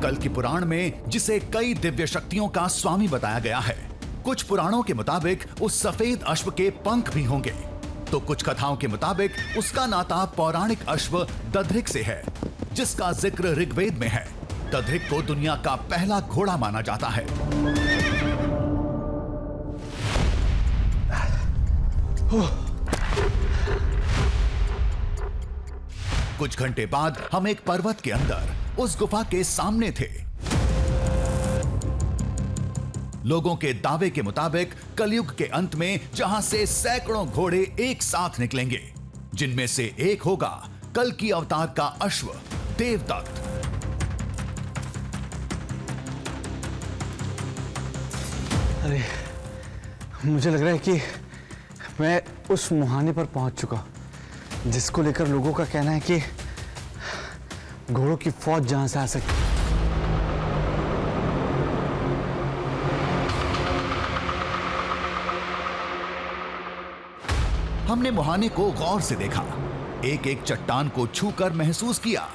कल की पुराण में जिसे कई दिव्य शक्तियों का स्वामी बताया गया है, कुछ पुराणों के मुताबिक उस सफेद अश्व के पंख भी होंगे, तो कुछ कथाओं के मुताबिक उसका नाता पौराणिक अश्व दधृक से है, जिसका जिक्र ऋग्वेद में है। दधृक को दुनिया का पहला घोड़ा माना जाता है। कुछ घंटे बाद हम एक पर्वत के अंदर उस गुफा के सामने थे। लोगों के दावे के मुताबिक कलयुग के अंत में जहां से सैकड़ों घोड़े एक साथ निकलेंगे, जिनमें से एक होगा कल की अवतार का अश्व देवदत्त। अरे, मुझे लग रहा है कि मैं उस मुहाने पर पहुंच चुका हूं, जिसको लेकर लोगों का कहना है कि घोड़ों की फौज जहां से आ सकती। हमने मुहाने को गौर से देखा, एक एक चट्टान को छूकर महसूस किया।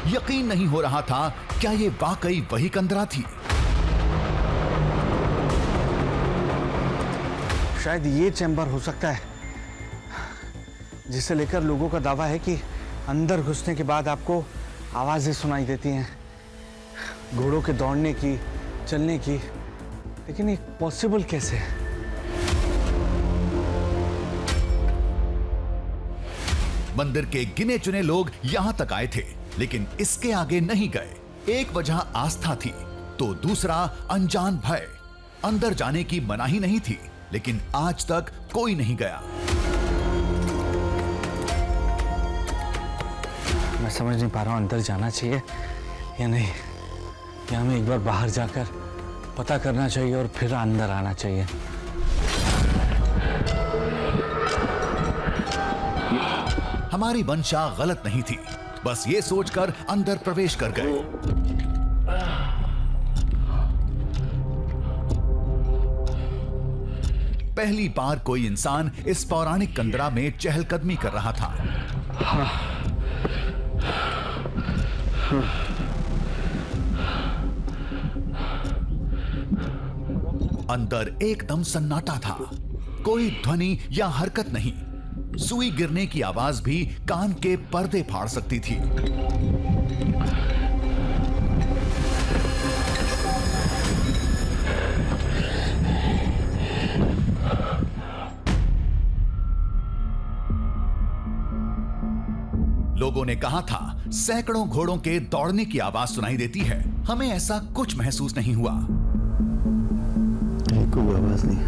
यकीन नहीं हो रहा था, क्या ये वाकई वही कंदरा थी? शायद ये चैम्बर हो सकता है जिसे लेकर लोगों का दावा है कि अंदर घुसने के बाद आपको आवाजें सुनाई देती हैं, घोड़ों के दौड़ने की, चलने की। लेकिन ये पॉसिबल कैसे है? मंदिर के गिने चुने लोग यहां तक आए थे, लेकिन इसके आगे नहीं गए। एक वजह आस्था थी, तो दूसरा अनजान भय। अंदर जाने की मनाही नहीं थी, लेकिन आज तक कोई नहीं गया। मैं समझ नहीं पा रहा हूं अंदर जाना चाहिए या नहीं, या हमें एक बार बाहर जाकर पता करना चाहिए और फिर अंदर आना चाहिए। हमारी मंशा गलत नहीं थी, बस ये सोचकर अंदर प्रवेश कर गए। पहली बार कोई इंसान इस पौराणिक कंदरा में चहलकदमी कर रहा था। अंदर एकदम सन्नाटा था, कोई ध्वनि या हरकत नहीं। सुई गिरने की आवाज भी कान के पर्दे फाड़ सकती थी। लोगों ने कहा था, सैकड़ों घोड़ों के दौड़ने की आवाज सुनाई देती है। हमें ऐसा कुछ महसूस नहीं हुआ। कोई आवाज नहीं।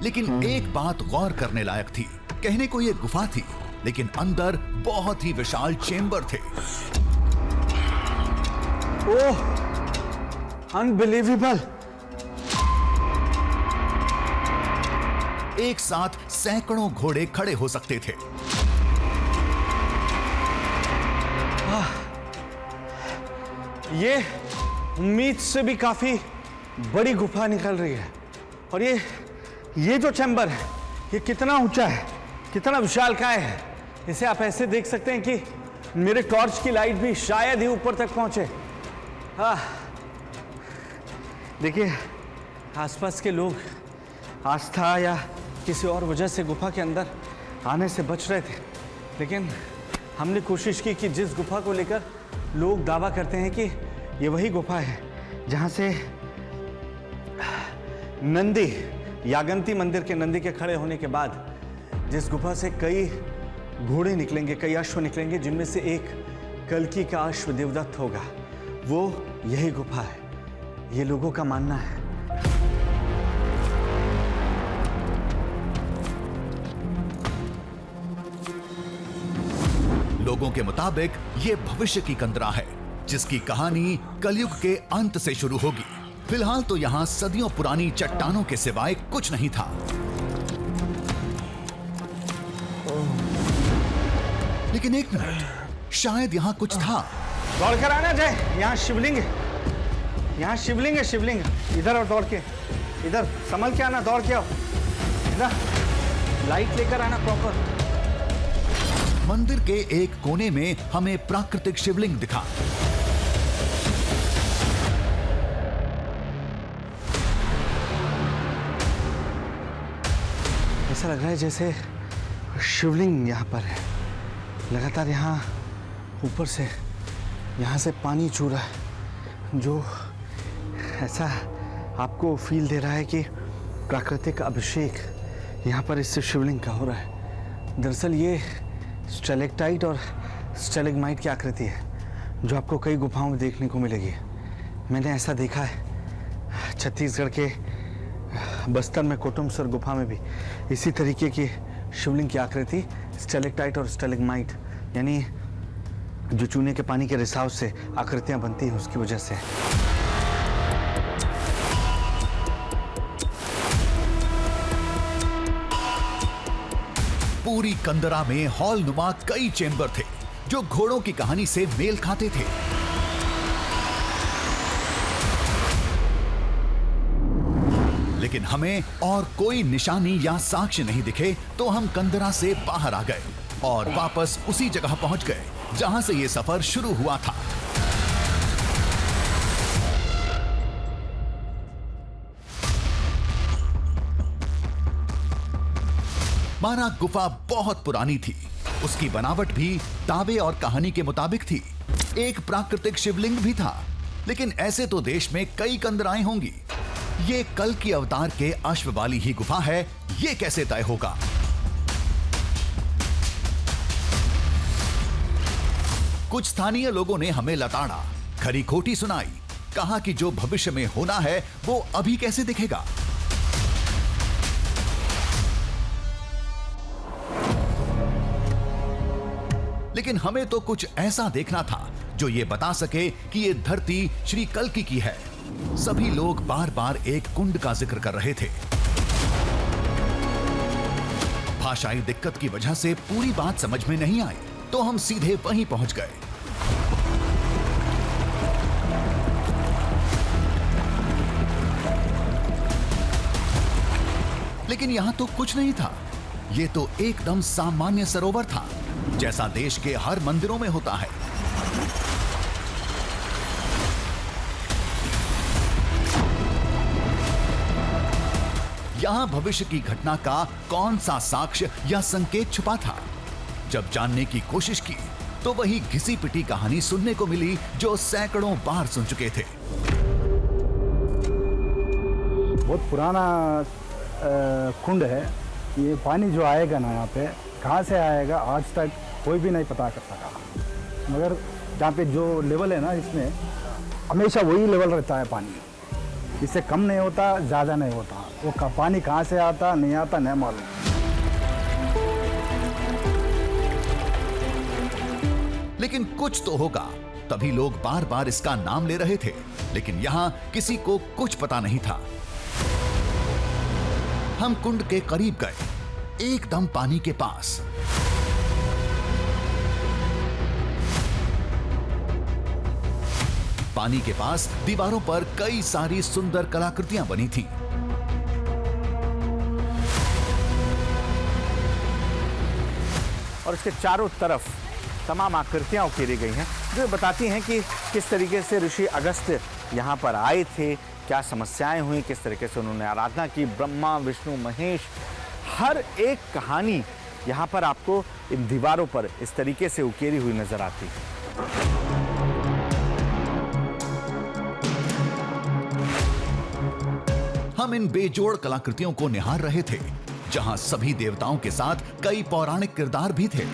लेकिन एक बात गौर करने लायक थी। कहने को यह गुफा थी, लेकिन अंदर बहुत ही विशाल चेंबर थे। ओह, अनबिलीवेबल! एक साथ सैकड़ों घोड़े खड़े हो सकते थे। ये उम्मीद से भी काफी बड़ी गुफा निकल रही है। और ये जो चैम्बर है, ये कितना ऊंचा है, कितना विशालकाय है। इसे आप ऐसे देख सकते हैं कि मेरे टॉर्च की लाइट भी शायद ही ऊपर तक पहुंचे। देखिए, आसपास के लोग आस्था या किसी और वजह से गुफा के अंदर आने से बच रहे थे, लेकिन हमने कोशिश की कि जिस गुफा को लेकर लोग दावा करते हैं कि ये वही गुफा है जहां से नंदी, यागंती मंदिर के नंदी के खड़े होने के बाद जिस गुफा से कई घोड़े निकलेंगे, कई अश्व निकलेंगे, जिनमें से एक कल्कि का अश्व देवदत्त होगा, वो यही गुफा है, ये लोगों का मानना है। लोगों के मुताबिक ये भविष्य की कंदरा है, जिसकी कहानी कलयुग के अंत से शुरू होगी। फिलहाल तो यहाँ सदियों पुरानी चट्टानों के सिवाय कुछ नहीं था। लेकिन एक मिनट, शायद यहाँ कुछ था। दौड़ कर आना जाए, यहाँ शिवलिंग है। यहाँ शिवलिंग है, शिवलिंग। इधर और दौड़ के, इधर संभल के आना, दौड़ के आओ इधर, लाइट लेकर आना प्रॉपर। मंदिर के एक कोने में हमें प्राकृतिक शिवलिंग दिखा। ऐसा लग रहा है जैसे शिवलिंग यहाँ पर है। लगातार यहाँ ऊपर से, यहाँ से पानी छू रहा है, जो ऐसा आपको फील दे रहा है कि प्राकृतिक अभिषेक यहाँ पर इससे शिवलिंग का हो रहा है। दरअसल ये स्टेलेक्टाइट और स्टेलेग्माइट की आकृति है, जो आपको कई गुफाओं में देखने को मिलेगी। मैंने ऐसा देखा है छत्तीसगढ़ के बस्तर में कोटुमसर गुफा में भी इसी तरीके की शिवलिंग की आकृति स्टेलेक्टाइट और स्टेलेग्माइट, यानी जो चूने के पानी के रिसाव से आकृतियां बनती हैं उसकी वजह से। पूरी कंदरा में हॉल नुमा कई चेंबर थे जो घोड़ों की कहानी से मेल खाते थे। लेकिन हमें और कोई निशानी या साक्ष्य नहीं दिखे, तो हम कंदरा से बाहर आ गए और वापस उसी जगह पहुंच गए जहां से ये सफर शुरू हुआ था। माना गुफा बहुत पुरानी थी, उसकी बनावट भी दावे और कहानी के मुताबिक थी। एक प्राकृतिक शिवलिंग भी था, लेकिन ऐसे तो देश में कई कंदराएं होंगी। ये कल की अवतार के अश्व वाली ही गुफा है, ये कैसे तय होगा? कुछ स्थानीय लोगों ने हमें लताड़ा, खरी खोटी सुनाई, कहा कि जो भविष्य में होना है वो अभी कैसे दिखेगा। लेकिन हमें तो कुछ ऐसा देखना था जो ये बता सके कि ये धरती श्री कल्कि की है। सभी लोग बार बार एक कुंड का जिक्र कर रहे थे। भाषाई दिक्कत की वजह से पूरी बात समझ में नहीं आई, तो हम सीधे वहीं पहुंच गए। लेकिन यहां तो कुछ नहीं था। ये तो एकदम सामान्य सरोवर था, जैसा देश के हर मंदिरों में होता है। यहां भविष्य की घटना का कौन सा साक्ष्य या संकेत छुपा था? जब जानने की कोशिश की तो वही घिसी पिटी कहानी सुनने को मिली जो सैकड़ों बार सुन चुके थे। बहुत पुराना कुंड है। ये पानी जो आएगा ना यहाँ पे कहाँ से आएगा आज तक कोई भी नहीं पता कर सका। मगर जहाँ पे जो लेवल है ना, इसमें हमेशा वही लेवल रहता है पानी, इससे कम नहीं होता, ज़्यादा नहीं होता। वो पानी कहाँ से आता नहीं आता नहीं मालूम। लेकिन कुछ तो होगा, तभी लोग बार बार इसका नाम ले रहे थे। लेकिन यहां किसी को कुछ पता नहीं था। हम कुंड के करीब गए, एकदम पानी के पास। पानी के पास दीवारों पर कई सारी सुंदर कलाकृतियां बनी थीं। और इसके चारों तरफ तमाम आकृतियां उकेरी गई हैं, जो बताती हैं कि किस तरीके से ऋषि अगस्त्य यहाँ पर आए थे, क्या समस्याएं हुई, किस तरीके से उन्होंने आराधना की। ब्रह्मा विष्णु महेश, हर एक कहानी यहाँ पर आपको इन दीवारों पर इस तरीके से उकेरी हुई नजर आती है। हम इन बेजोड़ कलाकृतियों को निहार रहे थे, जहां सभी देवताओं के साथ कई पौराणिक किरदार भी थे।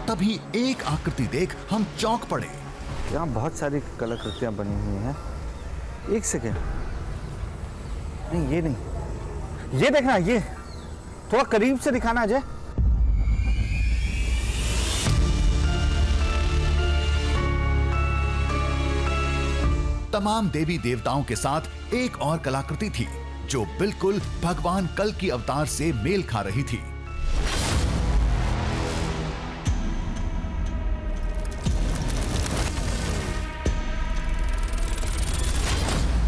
तभी एक आकृति देख हम चौंक पड़े। यहाँ बहुत सारी कलाकृतियां बनी हुई हैं। एक सेकेंड, नहीं ये नहीं, ये देखना, ये थोड़ा करीब से दिखाना अजय। तमाम देवी देवताओं के साथ एक और कलाकृति थी जो बिल्कुल भगवान कल की अवतार से मेल खा रही थी।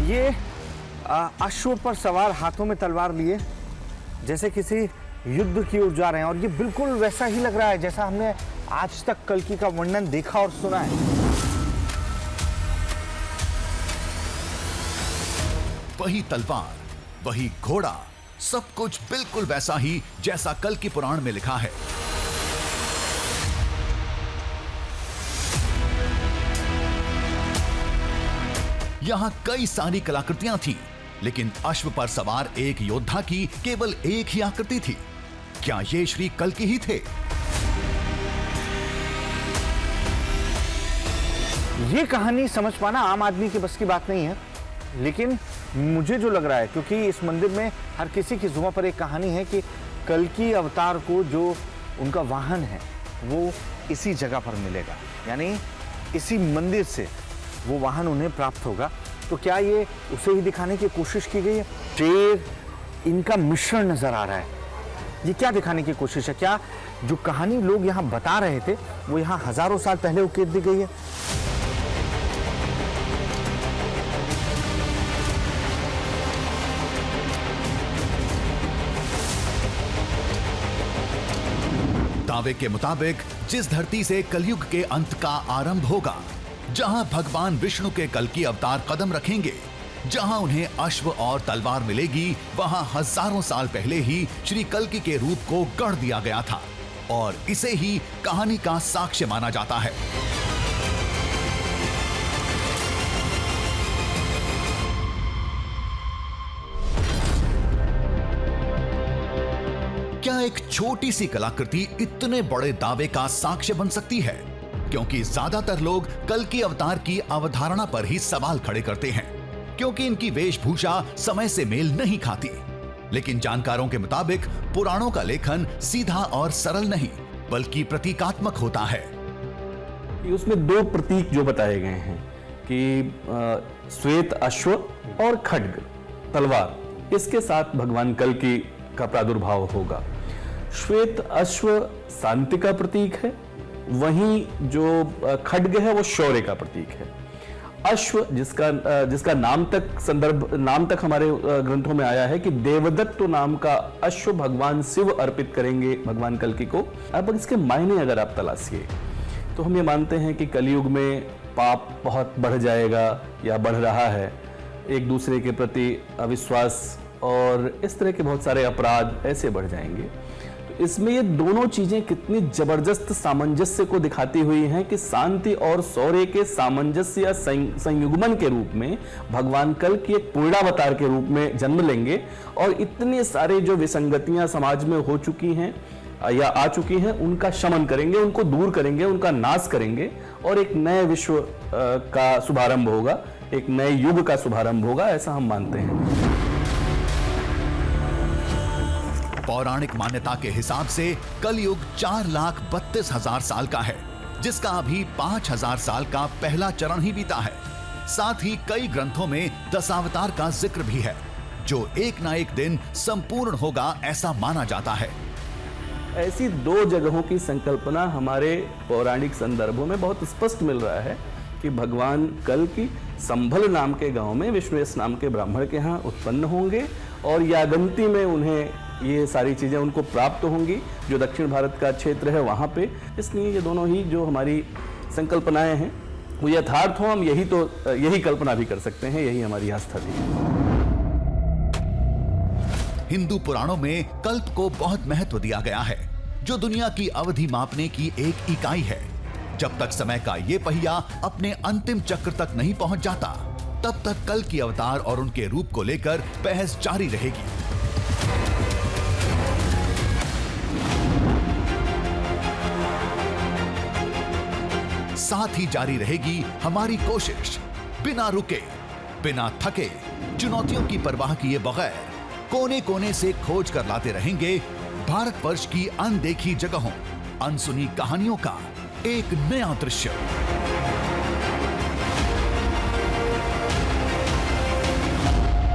ये अश्व पर सवार हाथों में तलवार लिए जैसे किसी युद्ध की ओर जा रहे हैं, और ये बिल्कुल वैसा ही लग रहा है जैसा हमने आज तक कल्कि का वर्णन देखा और सुना है। वही तलवार, वही घोड़ा, सब कुछ बिल्कुल वैसा ही जैसा कल्कि पुराण में लिखा है। यहां कई सारी कलाकृतियां थीं, लेकिन अश्व पर सवार एक योद्धा की केवल एक ही आकृति थी। क्या ये श्री कल्कि ही थे? ये कहानी समझ पाना आम आदमी के बस की बात नहीं है, लेकिन मुझे जो लग रहा है, क्योंकि इस मंदिर में हर किसी की जुबान पर एक कहानी है कि कल्कि अवतार को जो उनका वाहन है वो इसी जगह पर मिलेगा, यानी इसी मंदिर से वो वाहन उन्हें प्राप्त होगा। तो क्या ये उसे ही दिखाने की कोशिश की गई है? शेर, इनका मिश्रण नजर आ रहा है। ये क्या दिखाने की कोशिश है? क्या जो कहानी लोग यहाँ बता रहे थे वो यहाँ हजारों साल पहले उकेर दी गई है? दावे के मुताबिक जिस धरती से कलयुग के अंत का आरंभ होगा, जहां भगवान विष्णु के कल्कि अवतार कदम रखेंगे, जहां उन्हें अश्व और तलवार मिलेगी, वहां हजारों साल पहले ही श्री कल्कि के रूप को गढ़ दिया गया था, और इसे ही कहानी का साक्ष्य माना जाता है। क्या एक छोटी सी कलाकृति इतने बड़े दावे का साक्ष्य बन सकती है? क्योंकि ज्यादातर लोग कल्कि अवतार की अवधारणा पर ही सवाल खड़े करते हैं, क्योंकि इनकी वेशभूषा समय से मेल नहीं खाती। लेकिन जानकारों के मुताबिक पुराणों का लेखन सीधा और सरल नहीं, बल्कि प्रतीकात्मक होता है। उसमें दो प्रतीक जो बताए गए हैं कि श्वेत अश्व और खड्ग तलवार, इसके साथ भगवान कल्कि का प्रादुर्भाव होगा। श्वेत अश्व शांति का प्रतीक है, वहीं जो खड्ग है वो शौर्य का प्रतीक है। अश्व जिसका नाम तक हमारे ग्रंथों में आया है कि देवदत्त नाम का अश्व भगवान शिव अर्पित करेंगे भगवान कल्कि को। अब इसके मायने अगर आप तलाशिए तो हम ये मानते हैं कि कलयुग में पाप बहुत बढ़ जाएगा या बढ़ रहा है, एक दूसरे के प्रति अविश्वास और इस तरह के बहुत सारे अपराध ऐसे बढ़ जाएंगे। तो इसमें ये दोनों चीजें कितनी जबरदस्त सामंजस्य को दिखाती हुई हैं कि शांति और शौर्य के सामंजस्य या संयुग्मन के रूप में भगवान कल्कि एक पूर्णावतार के रूप में जन्म लेंगे और इतने सारे जो विसंगतियां समाज में हो चुकी हैं या आ चुकी हैं उनका शमन करेंगे, उनको दूर करेंगे, उनका नाश करेंगे और एक नए विश्व का शुभारंभ होगा, एक नए युग का शुभारंभ होगा, ऐसा हम मानते हैं। पौराणिक मान्यता के हिसाब से कलयुग 4,32,000 साल का है, जिसका अभी 5,000 साल का पहला चरण ही बीता है। साथ ही कई ग्रंथों में दशावतार का जिक्र भी है, जो एक ना एक दिन संपूर्ण होगा ऐसा माना जाता है। ऐसी दो जगहों की संकल्पना हमारे पौराणिक संदर्भों में बहुत स्पष्ट मिल रहा है कि भगवान कल्कि संभल नाम के गांव में विश्वेश नाम के ब्राह्मण के यहाँ उत्पन्न होंगे और यागंती में उन्हें ये सारी चीज़ें उनको प्राप्त होंगी, जो दक्षिण भारत का क्षेत्र है वहाँ पे। इसलिए ये दोनों ही जो हमारी संकल्पनाएं हैं वो यथार्थ हो, हम यही कल्पना भी कर सकते हैं, यही हमारी आस्था भी है। हिंदू पुराणों में कल्प को बहुत महत्व दिया गया है, जो दुनिया की अवधि मापने की एक इकाई है। जब तक समय का ये पहिया अपने अंतिम चक्र तक नहीं पहुंच जाता, तब तक कल्कि अवतार और उनके रूप को लेकर बहस जारी रहेगी। साथ ही जारी रहेगी हमारी कोशिश, बिना रुके, बिना थके, चुनौतियों की परवाह किए बगैर कोने कोने से खोज कर लाते रहेंगे भारतवर्ष की अनदेखी जगहों, अनसुनी कहानियों का एक नया दृश्य।